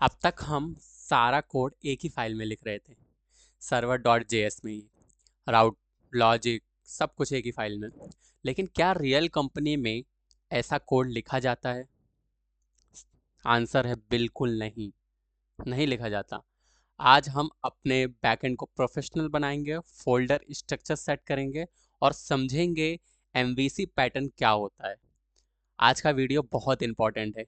अब तक हम सारा कोड एक ही फाइल में लिख रहे थे, सर्वर डॉट जेएस में ही, राउट, लॉजिक, सब कुछ एक ही फाइल में। लेकिन क्या रियल कंपनी में ऐसा कोड लिखा जाता है? आंसर है बिल्कुल नहीं, नहीं लिखा जाता। आज हम अपने बैकएंड को प्रोफेशनल बनाएंगे, फोल्डर स्ट्रक्चर सेट करेंगे और समझेंगे एमवीसी पैटर्न क्या होता है। आज का वीडियो बहुत इंपॉर्टेंट है,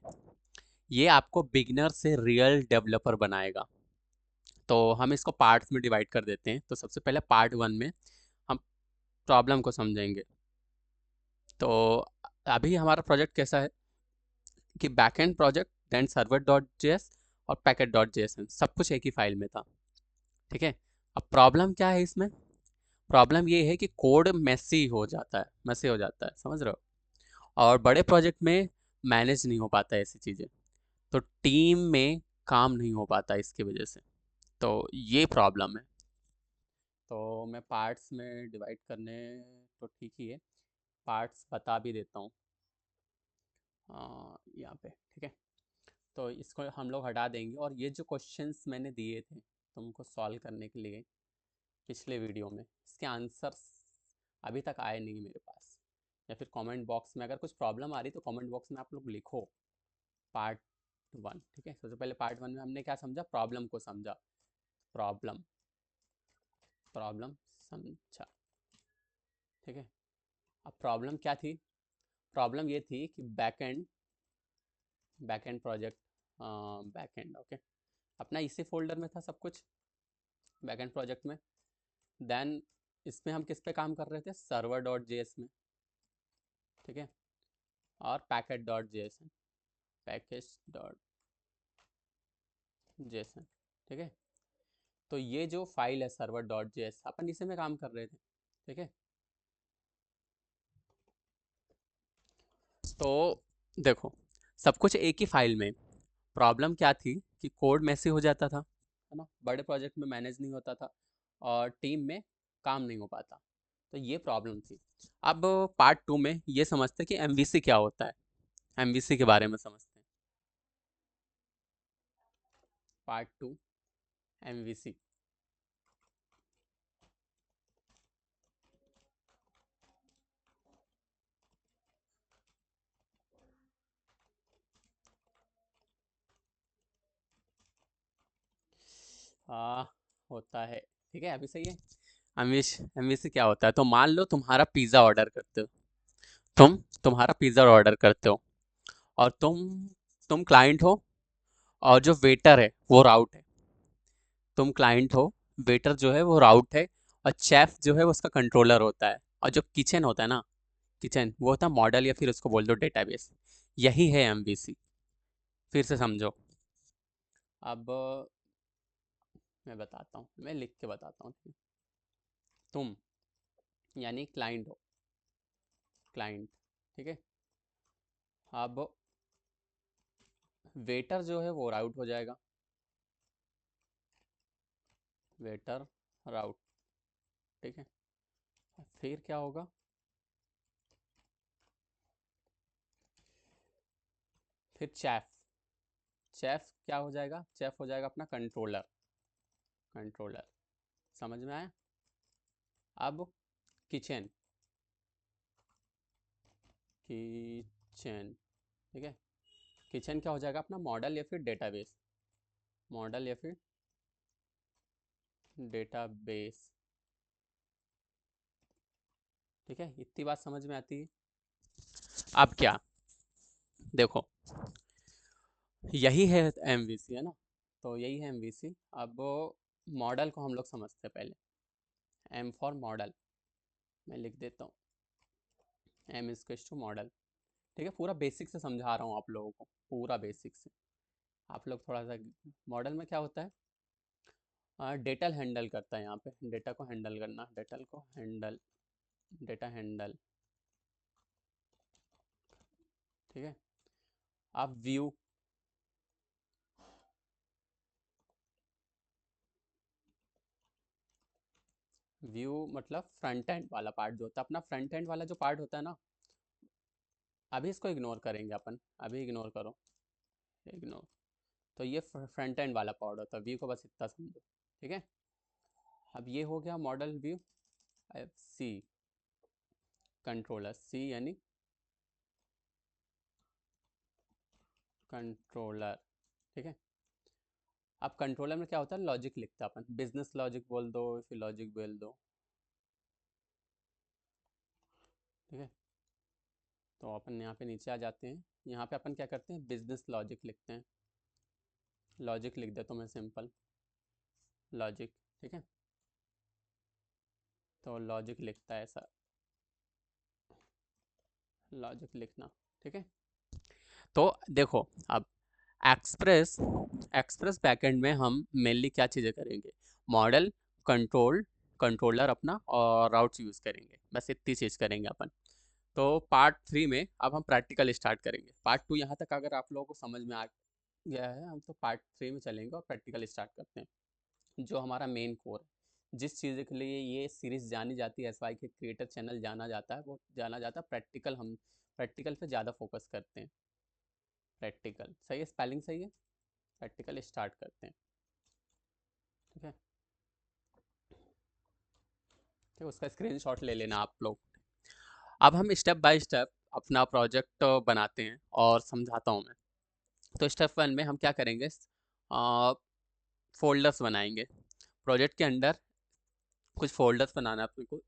ये आपको बिगिनर से रियल डेवलपर बनाएगा। तो हम इसको पार्ट्स में डिवाइड कर देते हैं। तो सबसे पहले पार्ट वन में हम प्रॉब्लम को समझेंगे। तो अभी हमारा प्रोजेक्ट कैसा है कि backend project, then server dot JS और पैकेट डॉट जेएसएन, सब कुछ एक ही फाइल में था। ठीक है। अब प्रॉब्लम क्या है इसमें? प्रॉब्लम ये है कि कोड मेसी हो जाता है, मेसी हो जाता है, समझ रहे हो? और बड़े प्रोजेक्ट में मैनेज नहीं हो पाता है ऐसी चीज़ें। तो टीम में काम नहीं हो पाता इसकी वजह से। तो ये प्रॉब्लम है। तो मैं पार्ट्स में डिवाइड करने, तो ठीक ही है, पार्ट्स बता भी देता हूँ यहाँ पे। ठीक है। तो इसको हम लोग हटा देंगे और ये जो क्वेश्चंस मैंने दिए थे तुमको सॉल्व करने के लिए पिछले वीडियो में, इसके आंसर्स अभी तक आए नहीं मेरे पास। या फिर कमेंट बॉक्स में अगर कुछ प्रॉब्लम आ रही तो कमेंट बॉक्स में आप लोग लिखो। पार्ट वन, ठीक है। सबसे पहले पार्ट वन में हमने क्या समझा? प्रॉब्लम को समझा। प्रॉब्लम, प्रॉब्लम समझा। ठीक है। अब प्रॉब्लम क्या थी? प्रॉब्लम ये थी कि backend, backend project, backend, okay, अपना इसी फोल्डर में था सब कुछ, बैकएंड प्रोजेक्ट में। देन इसमें हम किस पे काम कर रहे थे? सर्वर डॉट जेएस में। ठीक है। और packet dot JSON, package dot JSON. ठीक है। तो ये जो फाइल है सर्वर डॉट जेएस, अपन इसी में काम कर रहे थे। ठीक है। तो देखो, सब कुछ एक ही फाइल में। प्रॉब्लम क्या थी कि कोड मैसी हो जाता था, है ना, बड़े प्रोजेक्ट में मैनेज नहीं होता था और टीम में काम नहीं हो पाता। तो ये प्रॉब्लम थी। अब पार्ट टू में ये समझते हैं कि एमवीसी क्या होता है। एमवीसी के बारे में समझते हैं। Part two, MVC. हाँ, होता है। ठीक है, अभी सही है। एमवीसी क्या होता है? तो मान लो तुम्हारा पिज़्ज़ा ऑर्डर करते हो, तुम्हारा पिज़्ज़ा ऑर्डर करते हो और तुम क्लाइंट हो और जो वेटर है वो राउट है। तुम क्लाइंट हो, वेटर जो है वो राउट है और चेफ जो है वो उसका कंट्रोलर होता है। और जो किचन होता है ना, किचन वो होता है मॉडल, या फिर उसको बोल दो डेटाबेस। यही है एमवीसी। फिर से समझो। अब मैं बताता हूँ, मैं लिख के बताता हूँ। तुम यानी क्लाइंट हो, क्लाइंट। ठीक है। अब वेटर जो है वो राउट हो जाएगा, वेटर राउट। ठीक है। फिर क्या होगा? फिर चेफ, चेफ क्या हो जाएगा? चेफ हो जाएगा अपना कंट्रोलर, कंट्रोलर। समझ में आया? अब किचन, किचन। ठीक है। किचन क्या हो जाएगा? अपना मॉडल या फिर डेटाबेस, मॉडल या फिर डेटाबेस। ठीक है, इतनी बात समझ में आती है। अब क्या? देखो, यही है एमवीसी, है ना। तो यही है एमवीसी। अब मॉडल को हम लोग समझते हैं पहले। एम फॉर मॉडल, मैं लिख देता हूँ, एम इज टू मॉडल। ठीक है, पूरा बेसिक से समझा रहा हूँ आप लोगों को, पूरा बेसिक से। आप लोग थोड़ा सा, मॉडल में क्या होता है? डेटा हैंडल करता है, यहाँ पे डेटा को हैंडल करना, डेटा को हैंडल, डेटा हैंडल। ठीक है। आप व्यू, व्यू मतलब फ्रंट एंड वाला पार्ट जो होता है, अपना फ्रंट एंड वाला जो पार्ट होता है ना। अभी इसको इग्नोर करेंगे अपन, अभी इग्नोर करो, इग्नोर। तो ये फ्रंट एंड वाला पार्ट होता है, व्यू को बस इतना समझो। ठीक है, अब ये हो गया मॉडल व्यू। अब सी, कंट्रोलर, सी यानी कंट्रोलर। ठीक है, अब कंट्रोलर में क्या होता है, लॉजिक लिखता है अपन, बिजनेस लॉजिक बोल दो, फिर लॉजिक बोल दो। ठीक है, तो अपन यहाँ पे नीचे आ जाते हैं, यहाँ पे अपन क्या करते हैं, बिजनेस लॉजिक लिखते हैं। लॉजिक लिख देता हूँ मैं, सिंपल लॉजिक। ठीक है, तो लॉजिक लिखता है ऐसा, लॉजिक लिखना। ठीक है, तो देखो अब एक्सप्रेस, एक्सप्रेस बैकएंड में हम मेनली क्या चीज़ें करेंगे, मॉडल, कंट्रोल, कंट्रोलर अपना और राउट्स यूज़ करेंगे, बस इतनी चीज़ करेंगे अपन। तो पार्ट 3 में अब हम प्रैक्टिकल स्टार्ट करेंगे। पार्ट 2 यहाँ तक अगर आप लोगों को समझ में आ गया है, हम तो पार्ट 3 में चलेंगे और प्रैक्टिकल स्टार्ट करते हैं। जो हमारा मेन कोर है, जिस चीज़ के लिए ये सीरीज़ जानी जाती है, एसवाई के क्रिएटर चैनल जाना जाता है, वो जाना जाता है प्रैक्टिकल। हम प्रैक्टिकल पे ज़्यादा फोकस करते हैं। प्रैक्टिकल सही है, स्पेलिंग सही है। प्रैक्टिकल स्टार्ट करते हैं। ठीक है, ठीक है, उसका स्क्रीनशॉट ले लेना आप लोग। अब हम स्टेप बाय स्टेप अपना प्रोजेक्ट बनाते हैं और समझाता हूँ मैं। तो स्टेप 1 में हम क्या करेंगे, फोल्डर्स बनाएंगे। प्रोजेक्ट के अंदर कुछ फोल्डर्स बनाना है अपने को।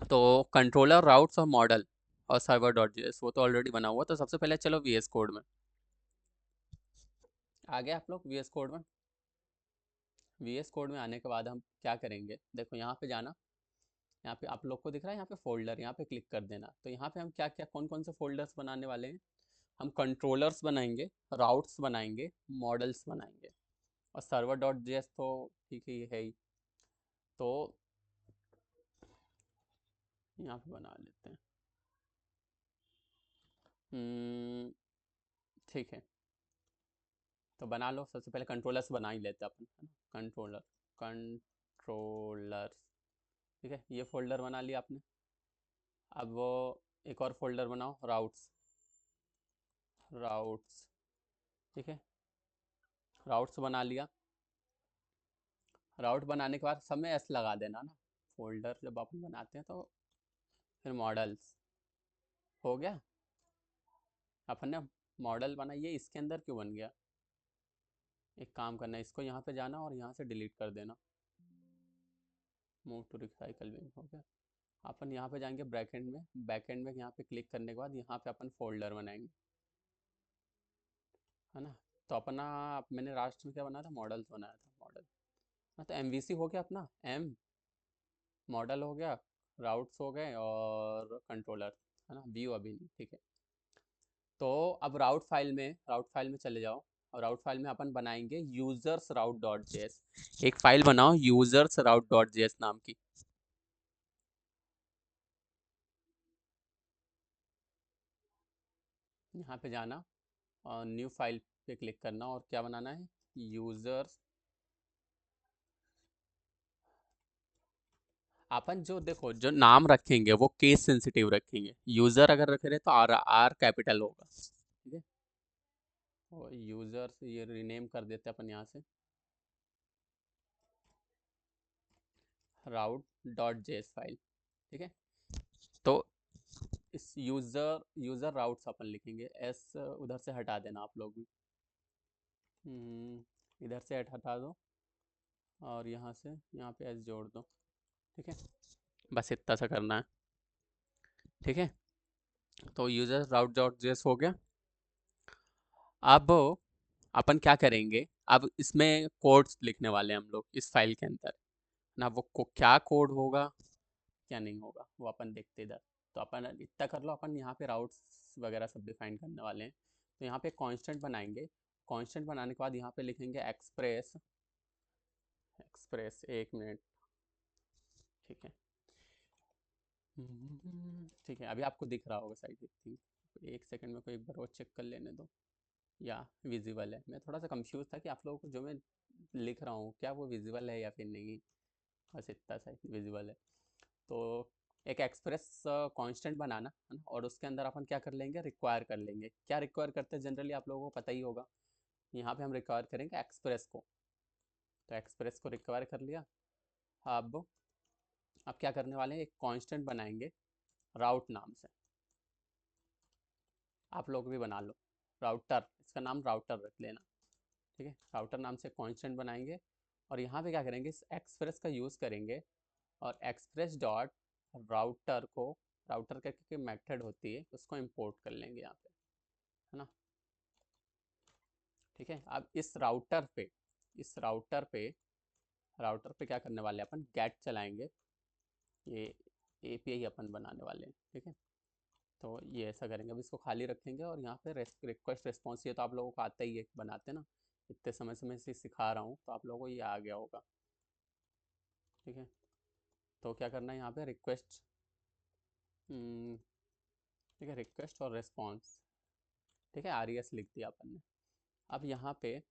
तो कंट्रोलर, राउट्स और मॉडल और सर्वर डॉट जेएस वो तो ऑलरेडी बना हुआ, तो सबसे पहले चलो वीएस कोड में। आ गए आप लोग वीएस कोड में। वीएस कोड में आने के बाद हम क्या करेंगे, देखो यहाँ पे जाना, यहाँ पे आप लोग को दिख रहा है, यहाँ पे फोल्डर, यहाँ पे क्लिक कर देना। तो यहाँ पे हम क्या क्या कौन कौन से फोल्डर्स बनाने वाले हैं, हम कंट्रोलर्स बनाएंगे, राउट्स बनाएंगे, मॉडल्स बनाएंगे और सर्वर डॉट जेएस तो ठीक है, ये है ही। तो यहाँ पे बना लेते हैं। ठीक है, तो बना लो। सबसे पहले कंट्रोलर्स बना ही लेते हैं अपन, है ना, कंट्रोलर, कंट्रोलर्स। ठीक है, ये फोल्डर बना लिया आपने। अब वो एक और फोल्डर बनाओ, राउट्स, राउट्स। ठीक है, राउट्स बना लिया। राउट बनाने के बाद सब में एस लगा देना ना, फोल्डर जब अपन बनाते हैं तो। फिर मॉडल्स हो गया, अपन ने मॉडल बनाइए, इसके अंदर क्यों बन गया, एक काम करना है, इसको यहाँ पे जाना और यहाँ से डिलीट कर देना, मूव टू रिसाइकल बिन। हो गया, अपन यहाँ पे जाएंगे बैकएंड में, बैकएंड में यहाँ पे क्लिक करने के बाद यहाँ पे अपन फोल्डर बनाएंगे, है ना। तो अपना, मैंने लास्ट में क्या बनाया था, मॉडल्स बनाया था, मॉडल। हाँ, तो एमवीसी हो गया अपना, एम मॉडल हो गया, राउट्स हो गए और कंट्रोलर, है ना, व्यू अभी नहीं। ठीक है, तो अब राउट फाइल में चले जाओ और राउट फाइल में अपन बनाएंगे यूजर्स राउट डॉट जेएस। एक फाइल बनाओ यूजर्स राउट डॉट जेएस नाम की। यहाँ पे जाना और न्यू फाइल पे क्लिक करना और क्या बनाना है, यूजर्स। अपन जो देखो जो नाम रखेंगे वो केस सेंसिटिव रखेंगे, यूजर अगर रख रहे तो आर आर कैपिटल होगा। ठीक है, और यूजर्स ये रीनेम कर देते हैं अपन यहाँ से, राउट डॉट जेएस फाइल। ठीक है, तो इस यूजर यूजर राउट्स अपन लिखेंगे, एस उधर से हटा देना आप लोग भी। इधर से हटा दो और यहाँ से यहाँ पे एस जोड़ दो। ठीक है, बस इतना सा करना है। ठीक है, तो यूजर राउट डॉट जेएस हो गया। अब अपन क्या करेंगे, अब इसमें कोड्स लिखने वाले हैं हम लोग इस फाइल के अंदर ना, वो क्या कोड होगा क्या नहीं होगा वो अपन देखते इधर। तो अपन इतना कर लो, अपन यहाँ पे राउट्स वगैरह सब डिफाइन करने वाले हैं। तो यहाँ पे कांस्टेंट बनाएंगे, कांस्टेंट बनाने के बाद यहाँ पे लिखेंगे एक्सप्रेस, एक्सप्रेस, एक मिनट। ठीक है, ठीक है, अभी आपको दिख रहा होगा साइड थिंग, एक सेकंड में कोई एक बार वो चेक कर लेने दो। या विजिबल है, मैं थोड़ा सा कंफ्यूज था कि आप लोगों को जो मैं लिख रहा हूँ क्या वो विजिबल है या फिर नहीं, बस इतना सा विजिबल है। तो एक एक्सप्रेस कांस्टेंट बनाना है ना, और उसके अंदर अपन क्या कर लेंगे, रिक्वायर कर लेंगे। क्या रिक्वायर करते हैं जनरली, आप लोगों को पता ही होगा। यहाँ पे हम रिक्वायर करेंगे एक्सप्रेस को, तो एक्सप्रेस को रिक्वायर कर लिया। अब क्या करने वाले हैं, एक कांस्टेंट बनाएंगे राउट नाम से। आप लोग भी बना लो राउटर, इसका नाम राउटर रख लेना। ठीक है, राउटर नाम से कांस्टेंट बनाएंगे, और यहाँ पे क्या करेंगे, इस एक्सप्रेस का यूज़ करेंगे, और एक्सप्रेस डॉट राउटर को, राउटर करके मेथड होती है, उसको इंपोर्ट कर लेंगे यहाँ पे, है ना। ठीक है, अब इस राउटर पे क्या करने वाले हैं, अपन गेट चलाएंगे। ये एपीआई अपन बनाने वाले हैं। ठीक है, तो ये ऐसा करेंगे, अब इसको खाली रखेंगे, और यहाँ पे रिक्वेस्ट रिस्पॉन्स, ये तो आप लोगों को आता ही है बनाते ना, इतने समय से मैं इसे सिखा रहा हूँ, तो आप लोगों को ये आ गया होगा। ठीक है, तो क्या करना है, यहाँ पे रिक्वेस्ट, ठीक है, रिक्वेस्ट और रिस्पॉन्स, ठीक है, आर ई एस लिख दिया अपन ने। अब यहाँ पे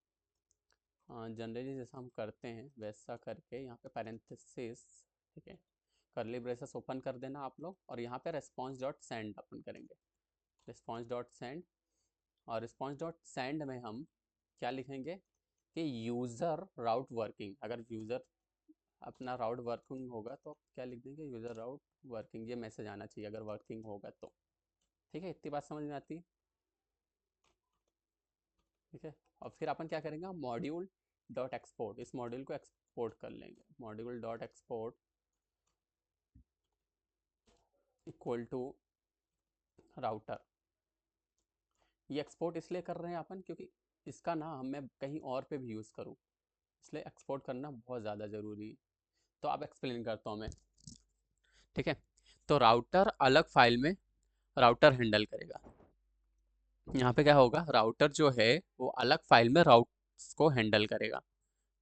जनरली जैसा हम करते हैं वैसा करके यहाँ पे पैरेंथेसिस, ठीक है, करली ब्रेसेस ओपन कर देना आप लोग, और यहाँ पे रिस्पॉन्स डॉट सेंड अपन करेंगे, रिस्पॉन्स डॉट सेंड। और रिस्पॉन्स डॉट सेंड में हम क्या लिखेंगे कि यूज़र राउट वर्किंग, अगर यूज़र अपना राउट वर्किंग होगा तो क्या लिख देंगे, यूज़र राउट वर्किंग, ये मैसेज आना चाहिए अगर वर्किंग होगा तो। ठीक है, इतनी बात समझ में आती है। ठीक है, और फिर अपन क्या करेंगे, मॉड्यूल डॉट एक्सपोर्ट, इस मॉड्यूल को एक्सपोर्ट कर लेंगे, module dot export equal to router. ये एक्सपोर्ट इसलिए कर रहे हैं अपन क्योंकि इसका ना मैं कहीं और पे भी यूज़ करूँ, इसलिए एक्सपोर्ट करना बहुत ज़्यादा ज़रूरी है। तो अब एक्सप्लेन करता हूँ मैं। ठीक है, तो राउटर अलग फाइल में राउटर हैंडल करेगा। यहाँ पे क्या होगा, राउटर जो है वो अलग फाइल में राउट्स को हैंडल करेगा,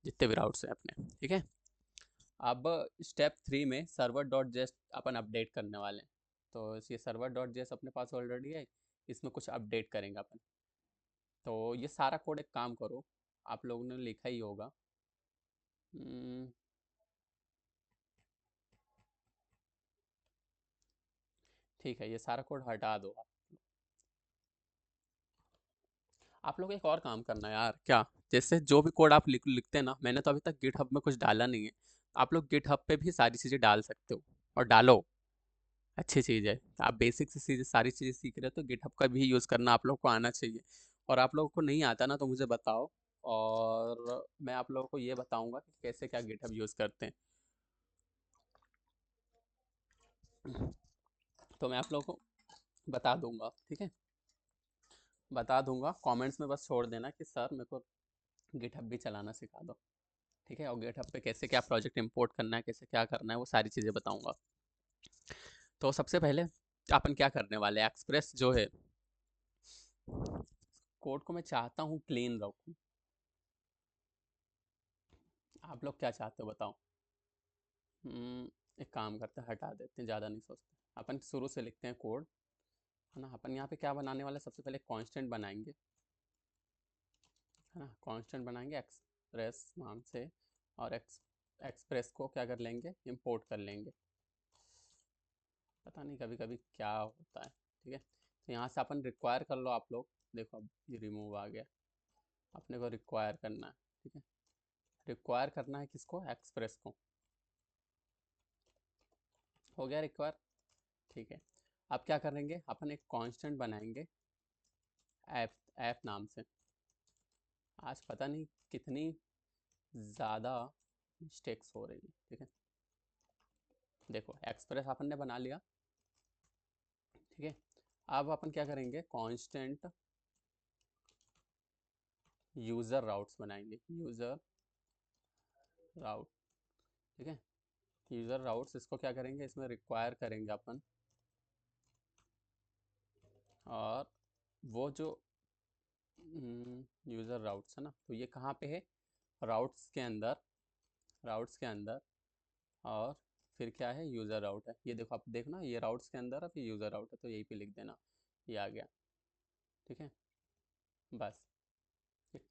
जितने भी राउट्स हैं अपने। ठीक है, अब स्टेप 3 में सर्वर डॉट जेस अपन अपडेट करने वाले हैं। तो ये सर्वर डॉट जेस अपने पास ऑलरेडी है, इसमें कुछ अपडेट करेंगे अपन। तो ये सारा कोड, एक काम करो, आप लोगों ने लिखा ही होगा। हम्म, ठीक है, ये सारा कोड हटा दो आप लोग एक और काम करना है यार, क्या, जैसे जो भी कोड आप लिखते हैं ना, मैंने तो अभी तक गिटहब में कुछ डाला नहीं है, आप लोग गिटहब पे भी सारी चीज़ें डाल सकते हो, और डालो, अच्छी चीज़ है। आप बेसिक से चीज़ें, सारी चीज़ें सीख रहे हो तो गिटहब का भी यूज़ करना आप लोग को आना चाहिए। और आप लोगों को नहीं आता ना तो मुझे बताओ, और मैं आप लोगों को ये बताऊंगा कि कैसे क्या गिटहब यूज़ करते हैं। तो मैं आप लोगों को बता दूंगा, ठीक है, बता दूंगा, कमेंट्स में बस छोड़ देना कि सर मेरे को गिटहब भी चलाना सिखा दो। ठीक है, और गिटहब पे कैसे क्या प्रोजेक्ट इंपोर्ट करना है, कैसे क्या करना है, वो सारी चीज़ें बताऊंगा। तो सबसे पहले अपन क्या करने वाले हैं, एक्सप्रेस जो है कोड को मैं चाहता हूँ क्लीन रखूँ। आप लोग क्या चाहते हो बताओ। एक काम करते हैं, हटा देते हैं, ज़्यादा नहीं सोचते, अपन शुरू से लिखते हैं कोड, है ना। अपन यहाँ पे क्या बनाने वाले, सबसे पहले कांस्टेंट बनाएंगे, है ना, कांस्टेंट बनाएंगे एक्सप्रेस नाम से, और एक्सप्रेस को क्या कर लेंगे, इंपोर्ट कर लेंगे। पता नहीं कभी कभी क्या होता है। ठीक है, तो यहाँ से अपन रिक्वायर कर लो आप लोग, देखो अब ये रिमूव आ गया, अपने को रिक्वायर करना है। ठीक है, रिक्वायर करना है किसको, एक्सप्रेस को, हो गया रिक्वायर। ठीक है, अब क्या करेंगे, अपन एक कांस्टेंट बनाएंगे ऐप, ऐप नाम से। आज पता नहीं कितनी ज़्यादा मिस्टेक्स हो रही है। ठीक है, देखो एक्सप्रेस अपन ने बना लिया। ठीक है, अब अपन क्या करेंगे, कांस्टेंट यूज़र राउट्स बनाएंगे, यूज़र राउट। ठीक है, यूज़र राउट्स, इसको क्या करेंगे, इसमें रिक्वायर करेंगे अपन, और वो जो यूज़र राउट्स है ना, तो ये कहाँ पे है, राउट्स के अंदर, राउट्स के अंदर, और फिर क्या है, यूज़र राउट है, ये देखो, आप देखना ये राउट्स के अंदर है, फिर यूज़र राउट है, तो यहीं पे लिख देना, ये आ गया। ठीक है, बस। ठीक,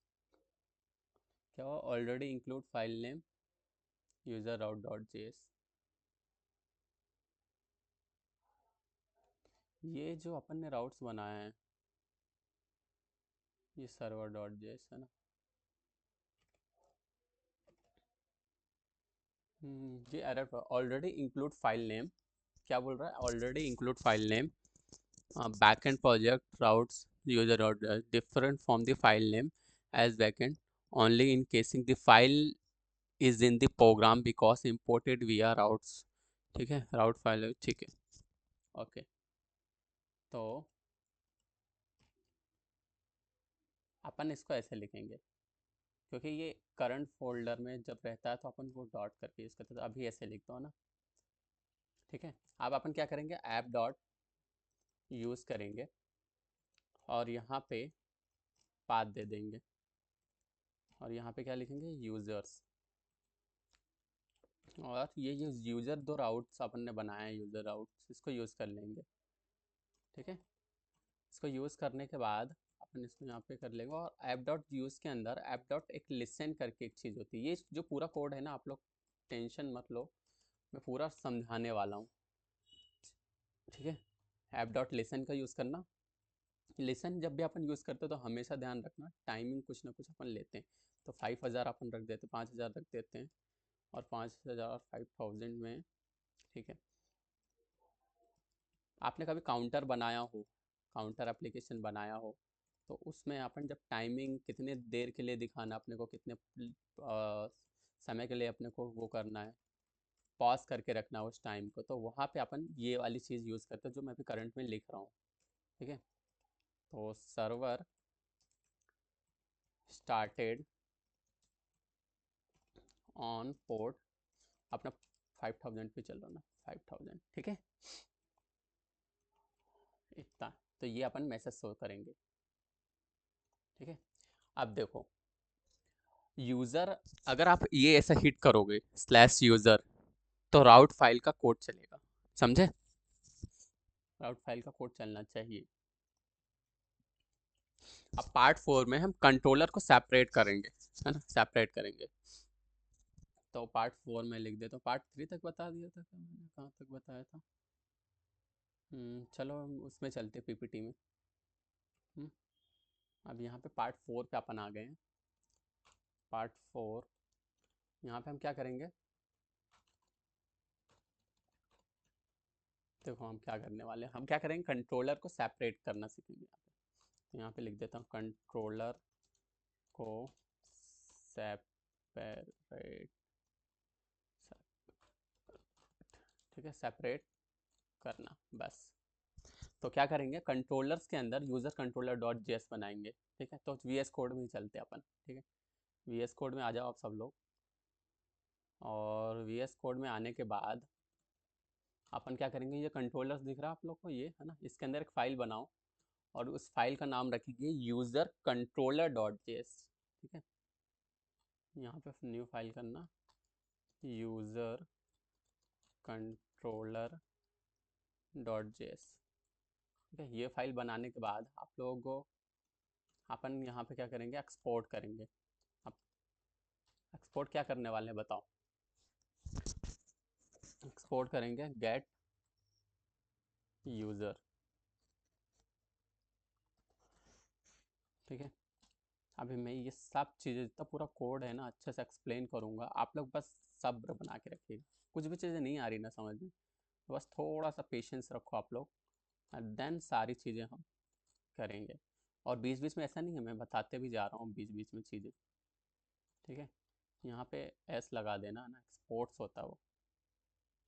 क्या हुआ, already include file name user राउट डॉट जे एस। ये जो अपन ने राउट्स बनाए हैं, ये सर्वर डॉट जेएस है ना। ये error already include file name, क्या बोल रहा है, already include file name backend project routes user order different from the file name as backend only in casing the file is in the program because imported via routes। ठीक है, राउट file, ठीक है, okay. तो अपन इसको ऐसे लिखेंगे, क्योंकि ये करंट फोल्डर में जब रहता है तो अपन वो डॉट करके यूज़ करते हैं, तो अभी ऐसे लिख दो ना। ठीक है, अब अपन क्या करेंगे, ऐप डॉट यूज़ करेंगे और यहाँ पे पाथ दे देंगे और यहाँ पे क्या लिखेंगे, यूज़र्स। और ये यूज़र दो राउट्स अपन ने बनाए हैं, यूज़र राउट्स, इसको यूज़ कर लेंगे। ठीक है, इसको यूज़ करने के बाद अपन इसको यहाँ पे कर लेंगे और ऐप डॉट यूज़ के अंदर ऐप डॉट एक लिसन करके एक चीज़ होती है। ये जो पूरा कोड है ना, आप लोग टेंशन मत लो, मैं पूरा समझाने वाला हूँ। ठीक है, ऐप डॉट लिसन का यूज़ करना। लिसन जब भी अपन यूज़ करते हैं तो हमेशा ध्यान रखना, टाइमिंग कुछ ना कुछ अपन लेते हैं। तो 5000 अपन रख देते हैं, 5000 रख देते हैं, और 5000 5000 में, ठीक है, आपने कभी काउंटर बनाया हो, काउंटर एप्लीकेशन बनाया हो, तो उसमें अपन जब टाइमिंग कितने देर के लिए दिखाना, अपने को कितने समय के लिए अपने को वो करना है, पॉज करके रखना है उस टाइम को, तो वहाँ पे अपन ये वाली चीज़ यूज़ करते हैं जो मैं अभी करंट में लिख रहा हूँ। ठीक है, तो सर्वर स्टार्टेड ऑन पोर्ट अपना 5000 पे चल रहा ना, 5000, ठीक है, इतना। तो ये अपन मैसेज शो करेंगे। ठीक है, अब देखो, यूज़र, अगर आप ये ऐसा हिट करोगे स्लैश यूज़र, तो राउट फाइल का कोड चलेगा, समझे, राउट फाइल का कोड चलना चाहिए। अब पार्ट 4 में हम कंट्रोलर को सेपरेट करेंगे, है ना, सेपरेट करेंगे। तो पार्ट 4 में लिख देता हूँ, पार्ट 3 तक बता दिया था क्या मैंने, कहाँ तक बताया था। चलो हम उसमें चलते पीपीटी में। हम्म, अब यहाँ पे पार्ट 4 पे अपन आ गए हैं। पार्ट 4, यहाँ पे हम क्या करेंगे, देखो हम क्या करने वाले हैं, हम क्या करेंगे, कंट्रोलर को सेपरेट करना सीखेंगे। तो यहाँ पे लिख देता हूँ, कंट्रोलर को सेपरेट, ठीक है, सेपरेट करना, बस। तो क्या करेंगे, कंट्रोलर्स के अंदर यूज़र कंट्रोलर डॉट जेएस बनाएंगे। ठीक है, तो वी एस कोड में ही चलते हैं अपन। ठीक है, वी एस कोड में आ जाओ आप सब लोग, और वी एस कोड में आने के बाद अपन क्या करेंगे, ये कंट्रोलर्स दिख रहा है आप लोग को, ये है ना, इसके अंदर एक फ़ाइल बनाओ और उस फाइल का नाम रखेंगे यूज़र कंट्रोलर डॉट जेएस। ठीक है, यहाँ पे न्यू फाइल करना, यूज़र कंट्रोलर डॉट जेएस। ठीक है, ये फाइल बनाने के बाद आप लोगों को अपन यहाँ पे क्या करेंगे, एक्सपोर्ट करेंगे। अब एक्सपोर्ट क्या करने वाले हैं बताओ, एक्सपोर्ट करेंगे गेट यूज़र। ठीक है, अभी मैं ये सब चीज़ें, जितना पूरा कोड है ना, अच्छे से एक्सप्लेन करूँगा, आप लोग बस सब्र बना के रखिएगा। कुछ भी चीज़ें नहीं आ रही ना समझ में, तो बस थोड़ा सा पेशेंस रखो आप लोग, एंड देन सारी चीज़ें हम करेंगे। और बीच बीच में ऐसा नहीं है, मैं बताते भी जा रहा हूँ बीच बीच में चीज़ें। ठीक है, यहाँ पे एस लगा देना ना, एक्सपोर्ट्स होता है वो,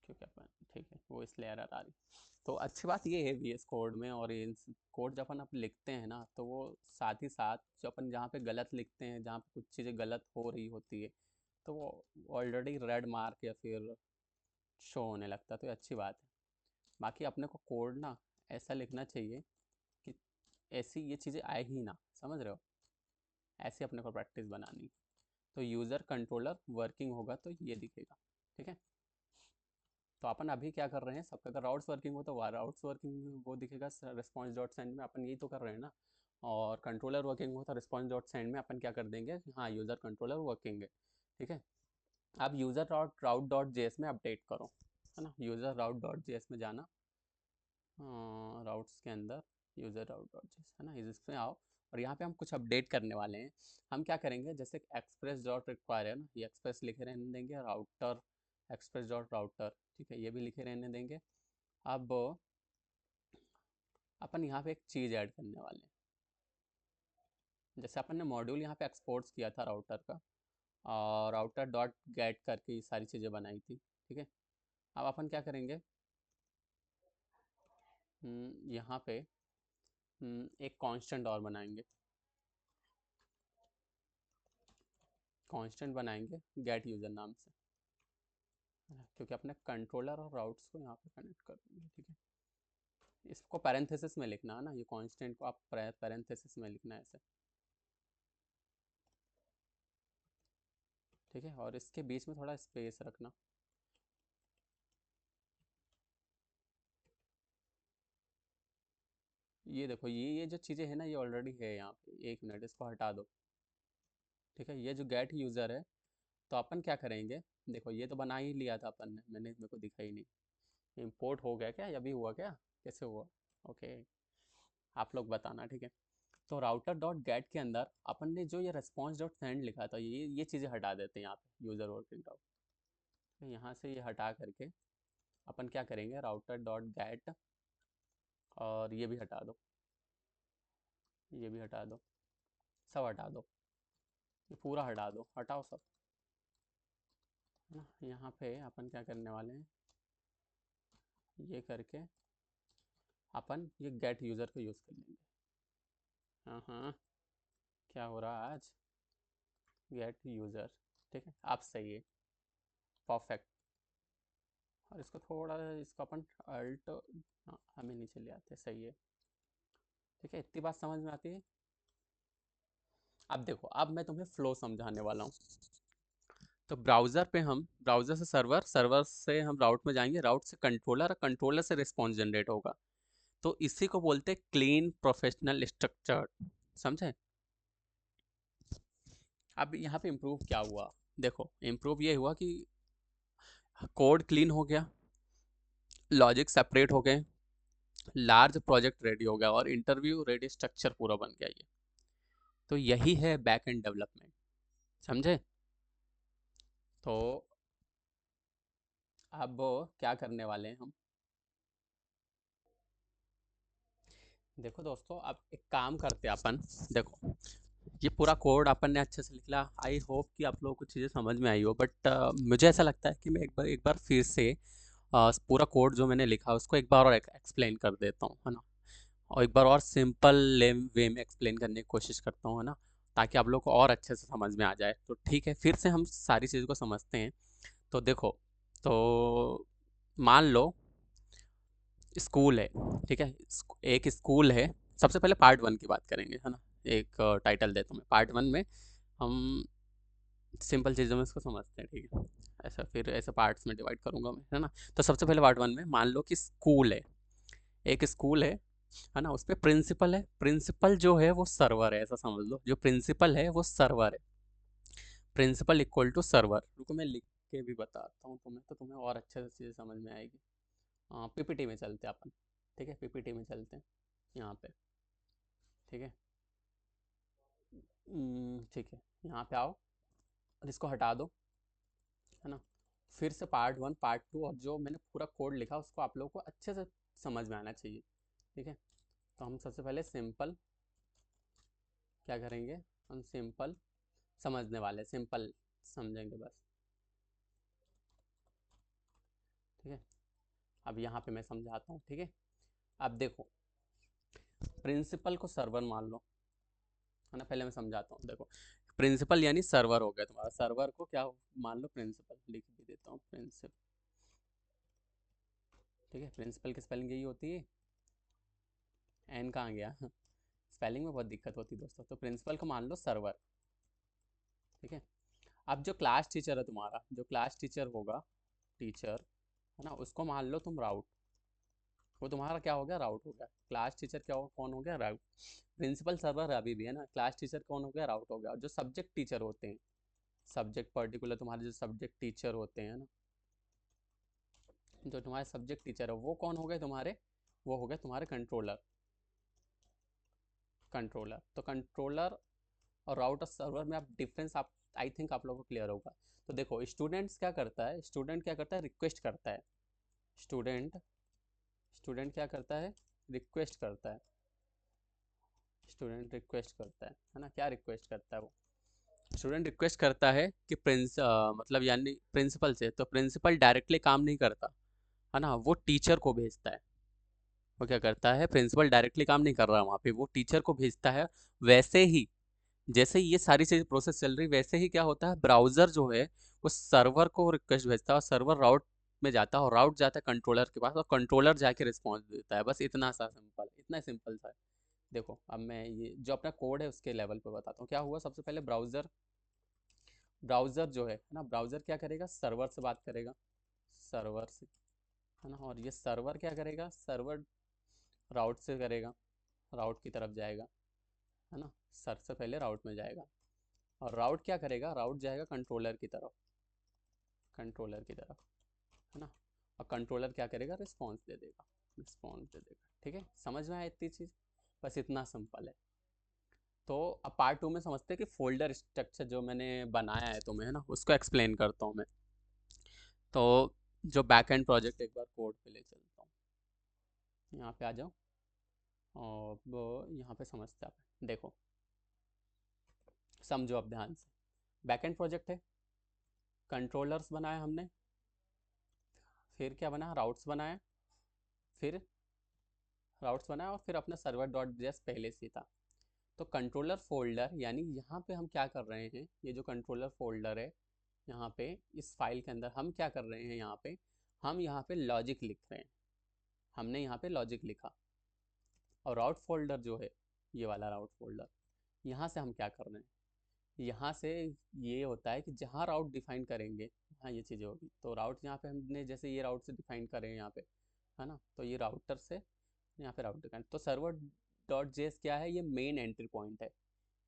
क्योंकि अपन, ठीक है, वो इसलिए एरर आ रही। तो अच्छी बात ये है वी एस कोड में, और इन कोड जब अपन आप लिखते हैं ना, तो वो साथ ही साथ जो अपन जहाँ पे गलत लिखते हैं, जहाँ पे कुछ चीज़ें गलत हो रही होती है, तो वो ऑलरेडी रेड मार्क या फिर शो होने लगता है, तो ये अच्छी बात है। बाकी अपने को कोड ना ऐसा लिखना चाहिए कि ऐसी ये चीज़ें आए ही ना, समझ रहे हो, ऐसी अपने को प्रैक्टिस बनानी। तो यूज़र कंट्रोलर वर्किंग होगा तो ये दिखेगा। ठीक है, तो अपन अभी क्या कर रहे हैं, सबका अगर राउट्स वर्किंग हो तो राउट्स वर्किंग वो दिखेगा रिस्पॉन्स डॉट सेंड में, अपन यही तो कर रहे हैं ना। और कंट्रोलर वर्किंग हो तो रिस्पॉन्स डॉट सेंड में अपन क्या कर देंगे, हाँ यूज़र कंट्रोलर वर्किंग है। ठीक है, अब यूज़र राउट राउट डॉट जेएस में अपडेट करो, है ना, यूज़र राउट डॉट जेएस में जाना, राउट्स के अंदर यूज़र राउट डॉट जेएस है ना, इसमें आओ और यहाँ पे हम कुछ अपडेट करने वाले हैं। हम क्या करेंगे, जैसे एक्सप्रेस डॉट रिक्वायर है ना, ये एक्सप्रेस लिखे रहने देंगे, राउटर एक्सप्रेस डॉट राउटर, ठीक है, ये भी लिखे रहने देंगे। अब अपन यहाँ पे एक चीज़ ऐड करने वाले हैं। जैसे अपन ने मॉड्यूल यहाँ पे एक्सपोर्ट किया था राउटर का, और राउटर डॉट गेट करके ये सारी चीज़ें बनाई थी, ठीक है। अब अपन क्या करेंगे, यहाँ पे एक कांस्टेंट और बनाएंगे, कांस्टेंट बनाएंगे गेट यूज़र नाम से, क्योंकि अपने कंट्रोलर और राउट्स को यहाँ पे कनेक्ट कर देंगे, ठीक है। इसको पैरेंथेसिस में लिखना है ना, ये कांस्टेंट को आप पैरेंथेसिस में लिखना है ऐसे, ठीक है, और इसके बीच में थोड़ा स्पेस रखना। ये देखो, ये जो चीज़ें हैं ना, ये ऑलरेडी है यहाँ पे, 1 मिनट इसको हटा दो, ठीक है। ये जो गेट यूज़र है, तो अपन क्या करेंगे, देखो ये तो बना ही लिया था अपन ने, मेरे को दिखा ही नहीं, इंपोर्ट हो गया क्या, अभी हुआ क्या, कैसे हुआ, ओके, आप लोग बताना, ठीक है। तो राउटर डॉट गेट के अंदर अपन ने जो ये रेस्पॉन्स डॉट सेंड लिखा था, ये चीज़ें हटा देते हैं यहाँ पे, यूज़र वर्किंग राउट, तो यहाँ से ये हटा करके अपन क्या करेंगे, राउटर डॉट गेट, और ये भी हटा दो, ये भी हटा दो, सब हटा दो, ये पूरा हटा दो, हटाओ सब, है ना। यहाँ पे अपन क्या करने वाले हैं, ये करके अपन ये गेट यूज़र को यूज़ कर लेंगे। हाँ हाँ, क्या हो रहा है आज, गेट यूज़र, ठीक है, आप सही है, परफेक्ट। और इसको थोड़ा, इसको अपन अल्ट, हाँ हमें नीचे ले आते, सही है, ठीक है, इतनी बात समझ में आती है। अब देखो, अब मैं तुम्हें फ्लो समझाने वाला हूँ। तो ब्राउज़र पे हम, ब्राउज़र से सर्वर, सर्वर से हम राउट में जाएंगे, राउट से कंट्रोलर, और कंट्रोलर से रिस्पॉन्स जनरेट होगा। तो इसी को बोलते हैं क्लीन प्रोफेशनल स्ट्रक्चर, समझे। अब यहाँ पे इम्प्रूव क्या हुआ, देखो इम्प्रूव ये हुआ कि कोड क्लीन हो गया, लॉजिक सेपरेट हो गए, लार्ज प्रोजेक्ट रेडी हो गया, और इंटरव्यू रेडी स्ट्रक्चर पूरा बन गया ये। तो यही है बैक एंड डेवलपमेंट, समझे। तो अब क्या करने वाले हैं हम, देखो दोस्तों, अब एक काम करते हैं अपन, देखो ये पूरा कोड अपन ने अच्छे से लिख लिया, आई होप कि आप लोगों को चीज़ें समझ में आई हो, बट मुझे ऐसा लगता है कि मैं एक बार फिर से पूरा कोड जो मैंने लिखा उसको एक बार और एक्सप्लेन कर देता हूँ, है ना, और एक बार और सिंपल वे में एक्सप्लेन करने की कोशिश करता हूँ, है ना, ताकि आप लोग को और अच्छे से समझ में आ जाए। तो ठीक है, फिर से हम सारी चीज़ को समझते हैं। तो देखो, तो मान लो स्कूल है, ठीक है, एक स्कूल है। सबसे पहले पार्ट 1 की बात करेंगे, है ना, एक टाइटल देता हूँ मैं, पार्ट 1 में हम सिंपल चीज़ों में इसको समझते हैं, ठीक है। ऐसा फिर ऐसे पार्ट्स में डिवाइड करूँगा मैं, है ना। तो सबसे पहले पार्ट 1 में मान लो कि स्कूल है, एक स्कूल है ना, उस पर प्रिंसिपल है, प्रिंसिपल जो है वो सर्वर है, ऐसा समझ लो, जो प्रिंसिपल है वो सर्वर है, प्रिंसिपल इक्वल टू सर्वर। रुको मैं लिख के भी बताता हूँ तुम्हें, तो तुम्हें और अच्छे से चीज़ें समझ में आएगी। पीपीटी में चलते हैं अपन, ठीक है, पीपीटी में चलते हैं यहाँ पे, ठीक है। ठीक है, यहाँ पे आओ और इसको हटा दो, है ना। फिर से पार्ट 1 पार्ट 2, और जो मैंने पूरा कोड लिखा उसको आप लोगों को अच्छे से समझ में आना चाहिए, ठीक है। तो हम सबसे पहले सिंपल क्या करेंगे, हम सिंपल समझने वाले, सिंपल समझेंगे बस, ठीक है। अब यहाँ पे मैं समझाता हूँ, ठीक है। अब देखो, प्रिंसिपल को सर्वर मान लो, है ना, पहले मैं समझाता हूँ, देखो प्रिंसिपल यानी सर्वर हो गया तुम्हारा, सर्वर को क्या मान लो, प्रिंसिपल लिख भी देता हूँ, प्रिंसिपल, ठीक है। प्रिंसिपल की स्पेलिंग यही होती है, एन कहाँ गया स्पेलिंग में बहुत दिक्कत होती है दोस्तों। तो प्रिंसिपल को मान लो सर्वर, ठीक है। अब जो क्लास टीचर है तुम्हारा, जो क्लास टीचर होगा, टीचर, है ना, उसको मान लो तुम राउट, वो तुम्हारा क्या हो गया, राउट हो गया। क्लास टीचर क्या हो, कौन हो गया, राउट। प्रिंसिपल सर्वर अभी भी है ना, क्लास टीचर कौन हो गया, राउट हो गया। और जो सब्जेक्ट टीचर होते हैं, सब्जेक्ट पर्टिकुलर तुम्हारे जो सब्जेक्ट टीचर होते हैं ना, जो तुम्हारे सब्जेक्ट टीचर है वो कौन हो गए, तुम्हारे वो हो गए तुम्हारे कंट्रोलर। कंट्रोलर तो कंट्रोलर और राउटर सर्वर में आप डिफरेंस आप आई थिंक आप लोगों को क्लियर होगा। तो देखो स्टूडेंट्स क्या करता है, स्टूडेंट क्या करता है, रिक्वेस्ट करता है। स्टूडेंट स्टूडेंट क्या करता है, रिक्वेस्ट करता है। स्टूडेंट रिक्वेस्ट करता है ना, क्या रिक्वेस्ट करता है वो, स्टूडेंट रिक्वेस्ट करता है कि मतलब यानी प्रिंसिपल से, तो प्रिंसिपल डायरेक्टली काम नहीं करता है ना, वो टीचर को भेजता है। वो क्या करता है, प्रिंसिपल डायरेक्टली काम नहीं कर रहा वहाँ पे, वो टीचर को भेजता है। वैसे ही जैसे ही ये सारी चीज़ प्रोसेस चल रही, वैसे ही क्या होता है, ब्राउज़र जो है वो सर्वर को रिक्वेस्ट भेजता है, और सर्वर राउट में जाता है, और राउट जाता है कंट्रोलर के पास, और कंट्रोलर जाके रिस्पॉन्स देता है। बस इतना सा सिंपल, इतना सिंपल सा है। देखो अब मैं ये जो अपना कोड है उसके लेवल पे बताता हूँ क्या हुआ। सबसे पहले ब्राउज़र ब्राउज़र जो है ना, ब्राउज़र क्या करेगा, सर्वर से बात करेगा, सर्वर से, है ना। और ये सर्वर क्या करेगा, सर्वर राउट से करेगा, राउट की तरफ जाएगा, है ना। सर से पहले राउट में जाएगा, और राउट क्या करेगा, राउट जाएगा कंट्रोलर की तरफ, कंट्रोलर की तरफ, है ना। और कंट्रोलर क्या करेगा, रिस्पॉन्स दे देगा, रिस्पॉन्स दे देगा। ठीक है, समझ में आया इतनी चीज़, बस इतना सिंपल है। तो अब पार्ट 2 में समझते हैं कि फोल्डर स्ट्रक्चर जो मैंने बनाया है तुम्हें, है ना, उसको एक्सप्लेन करता हूँ मैं। तो जो बैक एंड प्रोजेक्ट, एक बार कोड पे ले चलता हूँ, यहाँ पे आ जाओ, और वो यहाँ पे समझते हैं आप। देखो समझो अब ध्यान से, बैक एंड प्रोजेक्ट है, कंट्रोलर्स बनाया हमने, फिर क्या बनाया, राउट्स बनाया, फिर राउट्स बनाया, और फिर अपना सर्वर डॉट जेएस पहले से था। तो कंट्रोलर फोल्डर, यानी यहाँ पे हम क्या कर रहे हैं, ये जो कंट्रोलर फोल्डर है, यहाँ पे इस फाइल के अंदर हम क्या कर रहे हैं, हम यहाँ पे लॉजिक लिख रहे हैं, हमने यहाँ पे लॉजिक लिखा। और राउट फोल्डर जो है, ये वाला राउट फोल्डर, यहाँ से हम क्या कर रहे हैं, यहाँ से ये होता है कि जहाँ राउट डिफाइन करेंगे, हाँ ये चीज़ें होगी। तो राउट यहाँ पे हमने जैसे ये राउट से डिफाइन करें यहाँ पे, है ना, तो ये राउटर से यहाँ पे राउटर का, तो सर्वर डॉट जेएस क्या है, ये मेन एंट्री पॉइंट है।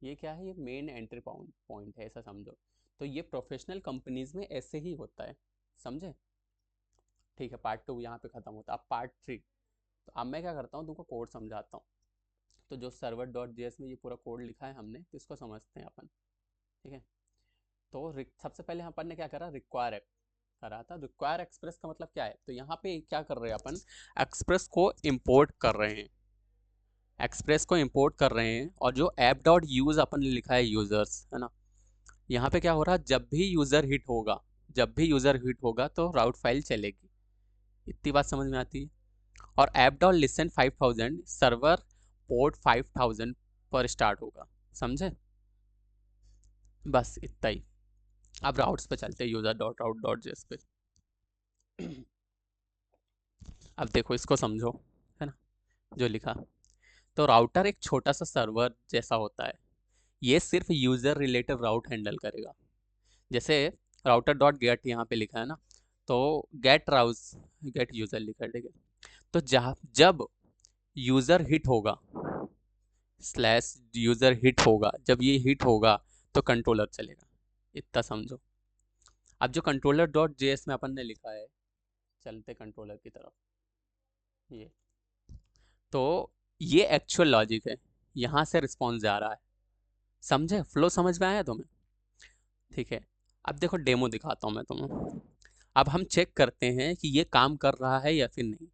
ये क्या है, ये मेन एंट्री पॉइंट है, ऐसा समझो। तो ये प्रोफेशनल कंपनीज में ऐसे ही होता है, समझे। ठीक है, पार्ट 2 यहाँ पे खत्म होता है। अब पार्ट 3, तो अब मैं क्या करता हूँ, तुमको कोड समझाता हूँ। तो जो सर्वर डॉट जेएस में ये पूरा कोड लिखा है हमने, तो इसको समझते हैं अपन। ठीक है, तो सबसे पहले अपन ने क्या करा, रिक्वायर ऐप करा था। रिक्वायर एक्सप्रेस का मतलब क्या है, तो यहाँ पे क्या कर रहे हैं अपन, एक्सप्रेस को इम्पोर्ट कर रहे हैं, एक्सप्रेस को इंपोर्ट कर रहे हैं। और जो ऐप डॉट यूज़ अपन ने लिखा है, यूज़र्स, है ना, यहाँ पे क्या हो रहा है, जब भी यूज़र हिट होगा, जब भी यूज़र हिट होगा तो राउट फाइल चलेगी। इतनी बात समझ में आती है। और app dot listen 5000 server port 5000 पर स्टार्ट होगा, समझे। बस इतना ही। अब राउट्स पे चलते हैं, यूज़र डॉट राउट डॉट जेएस पे। अब देखो इसको समझो, है ना, जो लिखा। तो राउटर एक छोटा सा सर्वर जैसा होता है, ये सिर्फ यूज़र रिलेटेड राउट हैंडल करेगा। जैसे राउटर डॉट गेट यहाँ पे लिखा है ना, तो गेट यूज़र लिखा है, ठीक है। तो जहाँ जब यूज़र हिट होगा, स्लैश यूज़र हिट होगा, जब ये हिट होगा तो कंट्रोलर चलेगा। इतना समझो। अब जो कंट्रोलर डॉट जेएस में अपन ने लिखा है, चलते कंट्रोलर की तरफ, ये तो ये एक्चुअल लॉजिक है, यहाँ से रिस्पॉन्स जा रहा है, समझे, फ्लो समझ में आया तुम्हें। ठीक है, अब देखो डेमो दिखाता हूँ मैं तुम्हें। अब हम चेक करते हैं कि ये काम कर रहा है या फिर नहीं।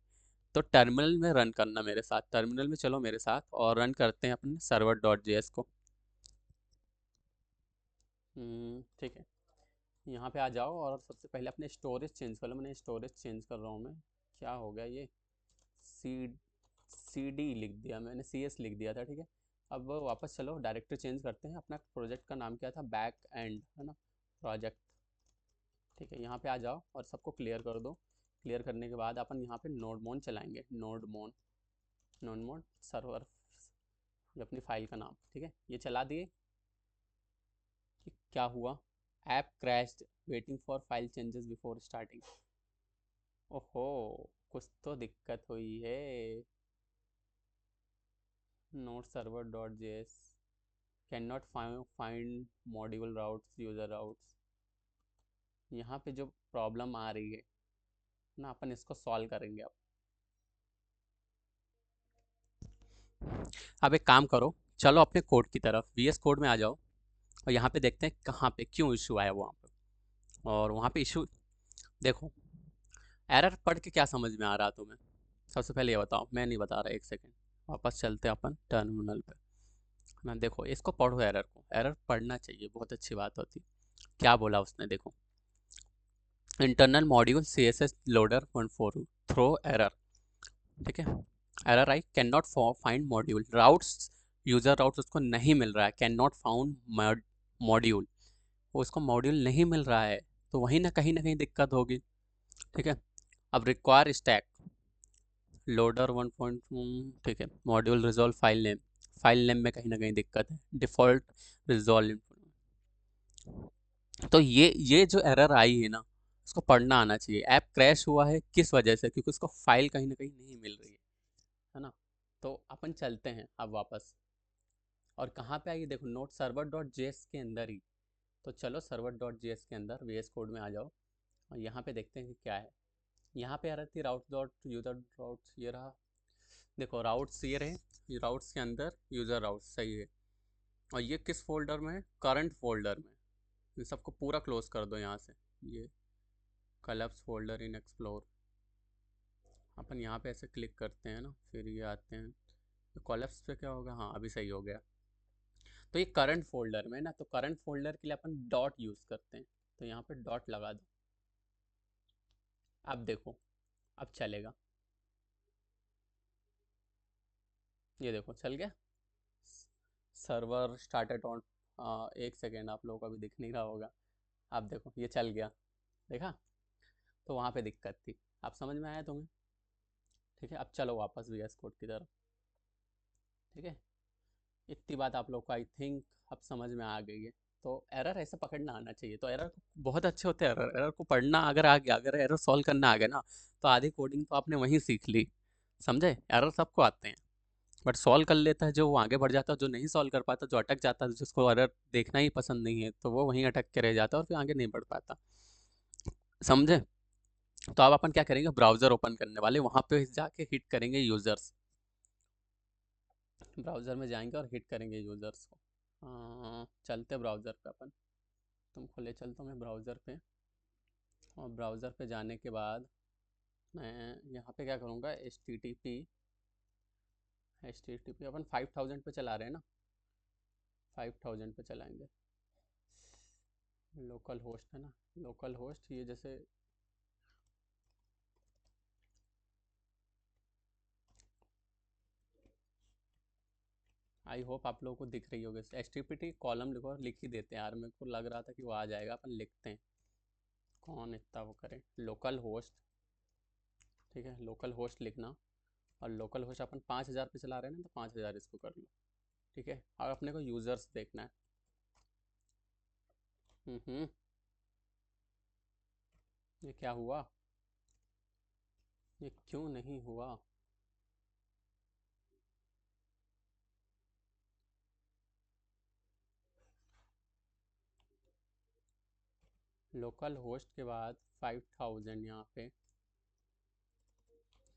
तो टर्मिनल में रन करना मेरे साथ, टर्मिनल में चलो मेरे साथ, और रन करते हैं अपने सर्वर डॉट जेएस को। ठीक है, यहाँ पे आ जाओ, और सबसे पहले अपने स्टोरेज चेंज कर लो। मैंने स्टोरेज चेंज कर रहा हूँ मैं, क्या हो गया ये, सी सी डी लिख दिया मैंने, सी एस लिख दिया था, ठीक है। अब वापस चलो, डायरेक्टरी चेंज करते हैं। अपना प्रोजेक्ट का नाम क्या था, बैक एंड, है ना, प्रोजेक्ट। ठीक है, यहाँ पे आ जाओ और सबको क्लियर कर दो। क्लियर करने के बाद अपन यहाँ पे नोड मोन चलाएंगे, नोड मोन सर्वर, ये अपनी फाइल का नाम, ठीक है, ये चला दिए। कि क्या हुआ, app crashed, waiting for file changes before starting. ओहो, कुछ तो दिक्कत हुई है। Note server dot JS can not find module routes, user routes. यहाँ पे जो प्रॉब्लम आ रही है ना, अपन इसको सॉल्व करेंगे अब। अब एक काम करो, चलो अपने कोड की तरफ, VS कोड में आ जाओ और यहाँ पे देखते हैं कहाँ पे क्यों इशू आया वहाँ पे। और वहाँ पे इशू देखो, एरर पढ़ के क्या समझ में आ रहा तुम्हें? सबसे पहले ये बताओ, मैं नहीं बता रहा, एक सेकेंड, वापस चलते हैं अपन टर्मिनल पे ना। देखो इसको पढ़ो, एरर को, एरर पढ़ना चाहिए, बहुत अच्छी बात होती। क्या बोला उसने, देखो, internal module CSS loader 14 throw error, ठीक है। Error I can not find module routes, user routes उसको नहीं मिल रहा है, कैन नॉट फाउंड मॉड्यूल, वो उसको मॉड्यूल नहीं मिल रहा है, तो वहीं ना कहीं दिक्कत होगी, ठीक है। अब रिक्वायर स्टैक लोडर 1. ठीक है, मॉड्यूल रिजॉल्व फाइल नेम में कहीं ना कहीं दिक्कत है, डिफॉल्ट रिजॉल्व। तो ये जो एरर आई है ना, उसको पढ़ना आना चाहिए। ऐप क्रैश हुआ है किस वजह से? क्योंकि उसको फाइल कहीं ना कहीं नहीं मिल रही है ना। तो अपन चलते हैं अब वापस, और कहाँ पे आइए, देखो नोट सर्वर डॉट जेएस के अंदर ही। तो चलो सर्वर डॉट जेएस के अंदर VS कोड में आ जाओ और यहाँ पे देखते हैं कि क्या है। यहाँ पे आ रही थी राउट डॉट यूजर राउट्स, ये रहा, देखो राउट्स ये रहे, राउट्स के अंदर यूजर राउट्स, सही है। और ये किस फोल्डर में है? करंट फोल्डर में। इन सबको पूरा क्लोज कर दो यहाँ से, ये कलप्स फोल्डर इन एक्सप्लोर। अपन यहाँ पे ऐसे क्लिक करते हैं ना, फिर ये आते हैं, तो कॉलप्स पे क्या होगा, हाँ अभी सही हो गया। तो ये करंट फोल्डर में ना, तो करंट फोल्डर के लिए अपन डॉट यूज़ करते हैं, तो यहाँ पे डॉट लगा दो। अब देखो, अब चलेगा, ये देखो चल गया, सर्वर स्टार्टेड ऑन। एक सेकेंड, आप लोगों को अभी दिख नहीं रहा होगा, अब देखो ये चल गया, देखा? तो वहाँ पे दिक्कत थी, अब समझ में आया तुम्हें? ठीक है, अब चलो वापस VS कोड की तरफ, ठीक है। इतनी बात आप लोग को आई थिंक अब समझ में आ गई है। तो एरर ऐसे पकड़ना आना चाहिए, तो एरर बहुत अच्छे होते हैं, एरर एरर को पढ़ना अगर आ गया, अगर एरर सॉल्व करना आ गया ना, तो आधी कोडिंग तो आपने वहीं सीख ली, समझे? एरर सबको आते हैं, बट सॉल्व कर लेता है जो, वो आगे बढ़ जाता है, जो नहीं सॉल्व कर पाता, जो अटक जाता है, जिसको एरर देखना ही पसंद नहीं है, तो वो वहीं अटक के रह जाता है और फिर आगे नहीं बढ़ पाता, समझे? तो अब अपन क्या करेंगे, ब्राउजर ओपन करने वाले, वहां पे जाके हिट करेंगे यूजर्स, ब्राउज़र में जाएंगे और हिट करेंगे यूज़र्स को। चलते ब्राउज़र पे अपन, तुमको ले चलता हूँ मैं ब्राउज़र पे। और ब्राउज़र पे जाने के बाद मैं यहाँ पे क्या करूँगा, एच टी टी पी अपन 5000 पे चला रहे हैं ना, 5000 पे चलाएंगे। लोकल होस्ट है ना, लोकल होस्ट, ये जैसे आई होप आप लोगों को दिख रही होगी, HTTP कॉलम लिखो, लिख ही देते हैं यार, मेरे को लग रहा था कि वो आ जाएगा, अपन लिखते हैं, कौन इतना वो करे, लोकल होस्ट, ठीक है, लोकल होस्ट लिखना। और लोकल होस्ट अपन 5000 पे चला रहे हैं ना, तो 5000 इसको कर लो, ठीक है। और अपने को यूज़र्स देखना है। हम्म, ये क्या हुआ, ये क्यों नहीं हुआ? लोकल होस्ट के बाद 5000 यहाँ पे,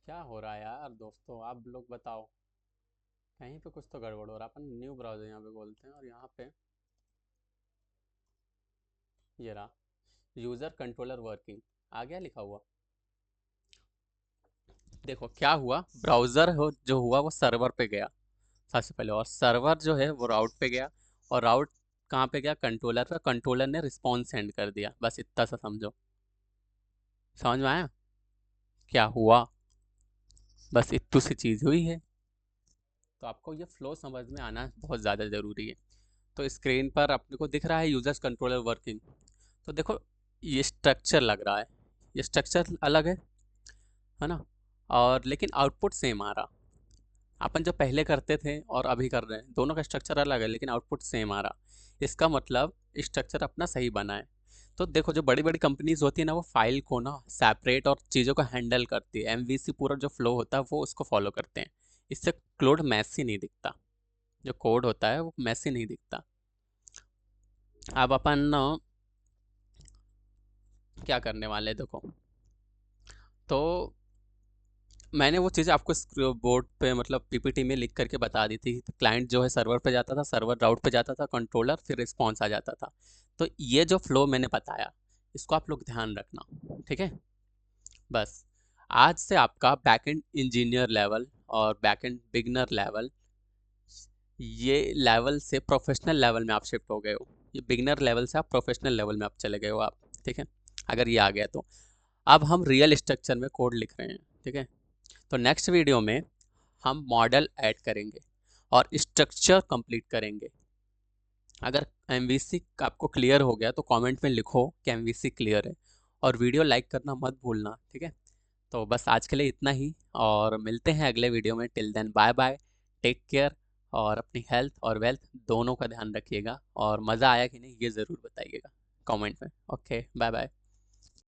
क्या हो रहा है यार दोस्तों, आप लोग बताओ, कहीं पे कुछ तो गड़बड़ हो रहा है। अपन न्यू ब्राउज़र यहाँ पे बोलते हैं, और यहाँ पे ये रहा, यूज़र कंट्रोलर वर्किंग आ गया लिखा हुआ। देखो क्या हुआ, ब्राउज़र हो जो हुआ वो सर्वर पे गया सबसे पहले, और सर्वर जो है वो राउट पे गया, और राउट कहाँ पे गया, कंट्रोलर पे, कंट्रोलर ने रिस्पॉन्स सेंड कर दिया, बस इतना सा समझो, समझ में आया क्या हुआ? बस इतनी सी चीज़ हुई है। तो आपको ये फ्लो समझ में आना बहुत ज़्यादा ज़रूरी है। तो स्क्रीन पर अपने को दिख रहा है यूजर्स कंट्रोलर वर्किंग, तो देखो ये स्ट्रक्चर लग रहा है, ये स्ट्रक्चर अलग है ना, और लेकिन आउटपुट सेम आ रहा। अपन जो पहले करते थे और अभी कर रहे हैं, दोनों का स्ट्रक्चर अलग है लेकिन आउटपुट सेम आ रहा। इसका मतलब स्ट्रक्चर अपना सही बना है। तो देखो जो बड़ी बड़ी कंपनीज होती है ना, वो फाइल को ना सेपरेट और चीज़ों को हैंडल करती है, MVC पूरा जो फ्लो होता है वो उसको फॉलो करते हैं, इससे कोड मैसी नहीं दिखता, जो कोड होता है वो मैसी नहीं दिखता। अब अपन क्या करने वाले, देखो, तो मैंने वो चीज़ें आपको बोर्ड पे मतलब पीपीटी में लिख करके बता दी थी। तो क्लाइंट जो है सर्वर पे जाता था, सर्वर राउट पे जाता था, कंट्रोलर, फिर रिस्पॉन्स आ जाता था। तो ये जो फ्लो मैंने बताया, इसको आप लोग ध्यान रखना, ठीक है। बस आज से आपका बैकएंड इंजीनियर लेवल और बैकएंड बिगनर लेवल, ये लेवल से प्रोफेशनल लेवल में आप शिफ्ट हो गए हो। ये बिगनर लेवल से आप प्रोफेशनल लेवल में आप चले गए हो आप, ठीक है। अगर ये आ गया तो अब हम रियल स्ट्रक्चर में कोड लिख रहे हैं, ठीक है। तो नेक्स्ट वीडियो में हम मॉडल ऐड करेंगे और स्ट्रक्चर कंप्लीट करेंगे। अगर एमवीसी आपको क्लियर हो गया तो कमेंट में लिखो कि एमवीसी क्लियर है, और वीडियो लाइक करना मत भूलना, ठीक है। तो बस आज के लिए इतना ही, और मिलते हैं अगले वीडियो में। Till then bye bye, take care, और अपनी हेल्थ और वेल्थ दोनों का ध्यान रखिएगा। और मज़ा आया कि नहीं ये ज़रूर बताइएगा कमेंट में। Okay, bye bye.